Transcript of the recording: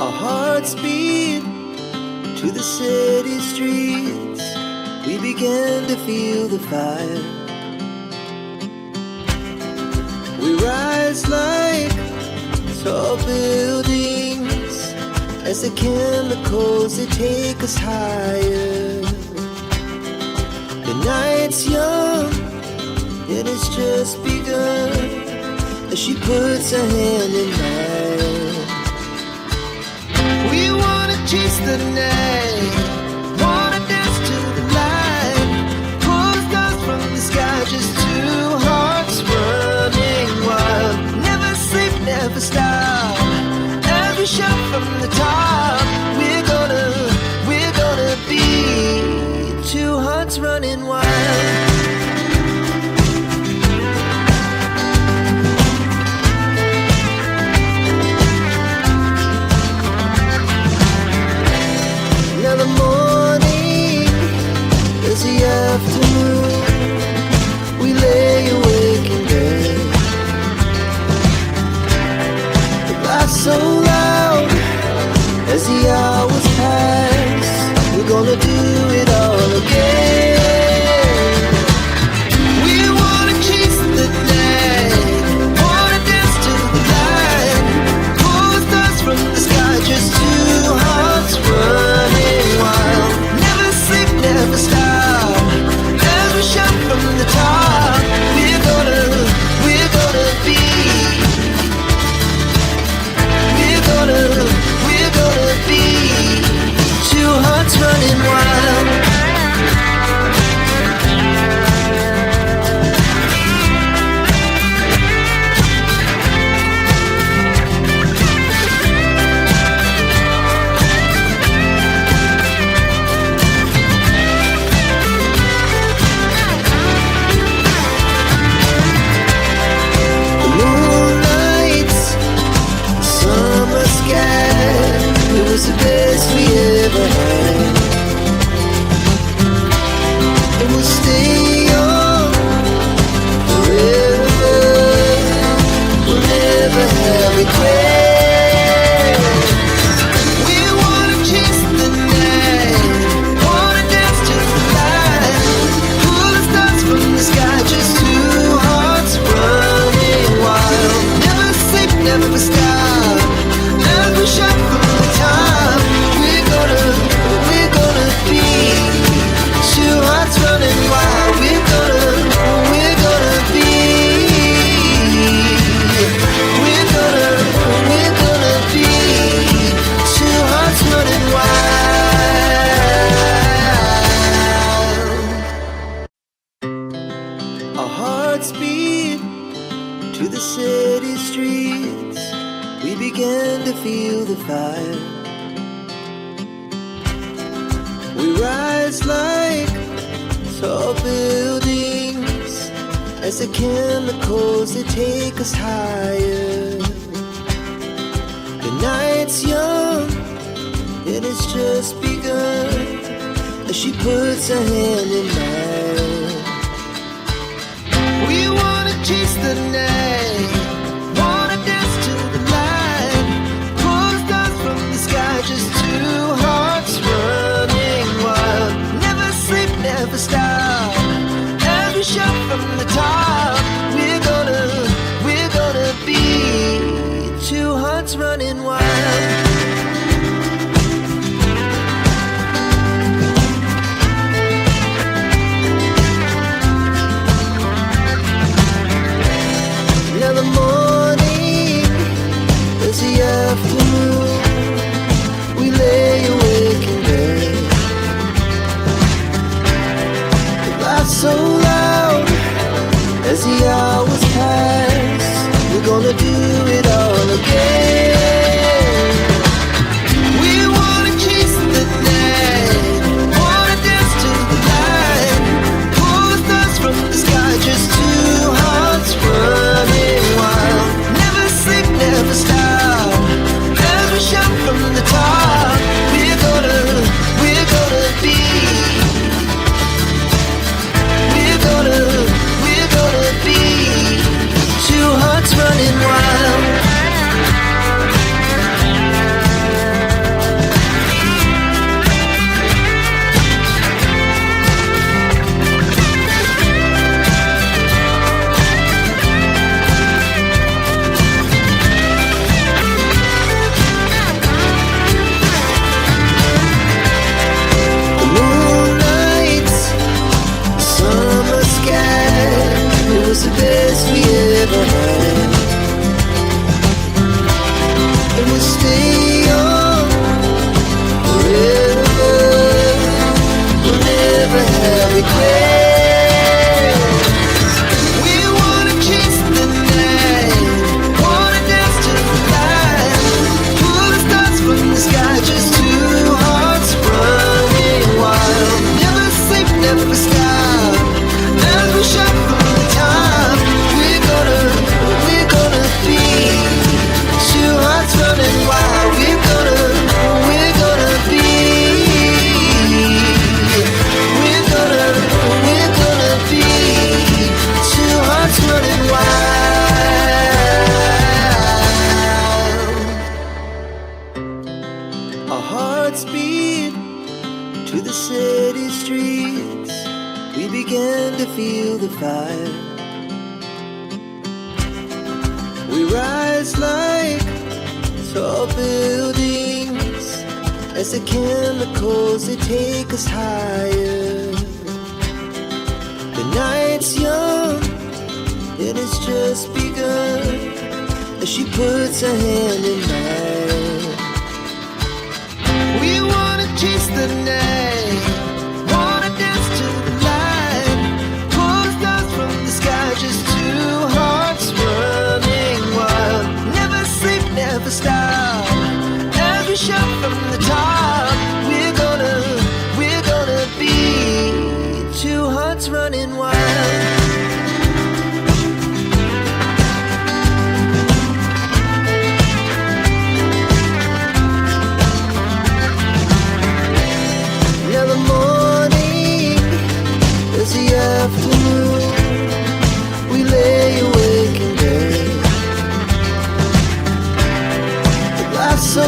Our hearts beat to the city streets. We began to feel the fire. We rise like tall buildings as the chemicals they take us higher. The night's young and it's just begun as she puts her hand in mine. We wanna chase the night, wanna dance to the light, pull stars from the sky, just two hearts running wild. Never sleep, never stop, as we shout from the top. We're gonna be two hearts running wild. Now the morning is the afternoon. We lay awake in bed. The laughs so loud as the hours pass. We're gonna do it all again. We wanna chase the night, wanna dance to the light, pull stars from the sky, just two hearts running wild. Never sleep, never stop, as we shout from the top. We're gonna be. We're gonna be two hearts running wild. The moonlights, summer sky, it was the best we ever had. And we'll stay young forever. We'll never have regrets. We wanna chase the night, wanna dance to the light, pull the stars from the sky, just two hearts running wild. Never sleep, never stop, as we shout from the top. We're gonna be two hearts running wild. We're gonna be. We're gonna be two hearts running wild. Our hearts beat to the city streets. We began to feel the fire. We rise like tall buildings as the chemicals they take us higher. The night's young and it's just begun as she puts her hand in mine. We wanna chase the night, wanna dance to the light, pull stars from the sky, just two hearts running wild. Never sleep, never stop, as we shout from the top. We're gonna be two hearts running wild. Now the morning is the afternoon. We lay awake in bed. The laughs so loud as the hours pass. We're gonna do it all again. through the city streets, we began to feel the fire. We rise like tall buildings as the chemicals, they take us higher. The night's young, and it's just begun, as she puts her hand in mine. We wanna chase the night, wanna dance to the light, pull the stars from the sky, just two hearts running wild. Never sleep, never stop, as we shout from the top. We're gonna be two hearts running wild. Now the morning is the afternoon, we lay awake in bed. The glass so